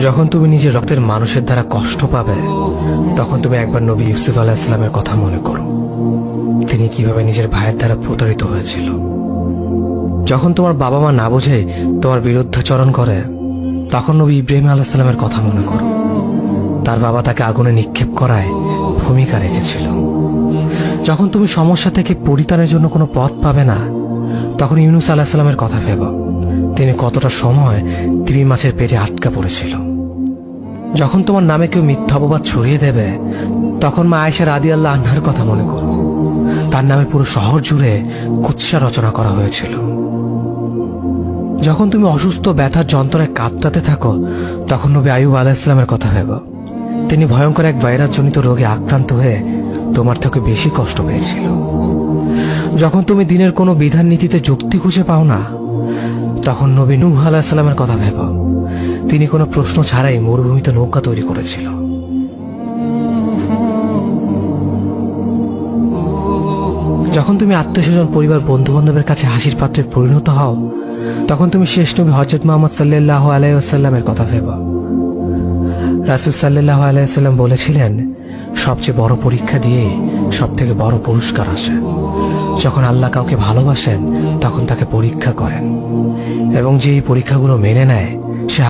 যখন তুমি নিজের রক্তের মানুষের দ্বারা কষ্ট পাবে, তখন তুমি একবার নবী ইউসুফ আলাইহিস সালামের কথা মনে করো। তিনি কিভাবে নিজের ভাইয়ের দ্বারা প্রতারিত হয়েছিল। যখন তোমার বাবা মা না বুঝে তোমার বিরুদ্ধাচরণ করে, তখন নবী ইব্রাহিম আলাইহিস সালামের কথা মনে করো। তার বাবা তাকে আগুনে নিক্ষেপ করায় ভূমিকা রেখেছিল। যখন তুমি সমস্যা থেকে পরিত্রাণের জন্য কোনো পথ পাবে না, তখন ইউনুস আলাইহিস সালামের কথা ভেবো। তিনি কতটা সময় তিমি মাছের পেটে আটকা পড়েছিল। যখন তোমার নামে কেউ মিথ্যা অপবাদ ছড়িয়ে দেবে, তখন মা আয়েশা রাদিয়াল্লাহু আনহার কথা মনে করো। তার নামে পুরো শহর জুড়ে কুৎসা রচনা করা হয়েছিল। যখন তুমি অসুস্থ ব্যথার যন্ত্রণায় কাঁদতে থাকো, তখন নবী আইয়ুব আলাইহিস সালামের কথা ভেবো। তিনি ভয়ঙ্কর এক ভাইরাসজনিত রোগে আক্রান্ত হয়ে তোমার থেকে বেশি কষ্ট পেয়েছিল। যখন তুমি দিনের কোনো বিধান নীতিতে যুক্তি খুঁজে পাও না, তখন নবী নূহ আলাইহিস সালামের কথা ভেবো। তিনি কোনো প্রশ্ন ছাড়াই মরুভূমিতে নৌকা তৈরি করেছিল। যখন তুমি আত্মীয়স্বজন, পরিবার, বন্ধু বান্ধবের কাছে হাসির পাত্রে পরিণত হও, তখন তুমি শেষ নবী হযরত মুহাম্মদ সাল্লাল্লাহু আলাইহি ওয়াসাল্লামের কথা ভেবো। রাসূল সাল্লাল্লাহু আলাইহি ওয়াসাল্লাম বলেছিলেন, সবচেয়ে বড় পরীক্ষা দিয়ে সবথেকে বড় পুরস্কার আসে। যখন আল্লাহ কাউকে ভালোবাসেন, তখন তাকে পরীক্ষা করেন, এবং যে এই পরীক্ষাগুলো মেনে নেয় সে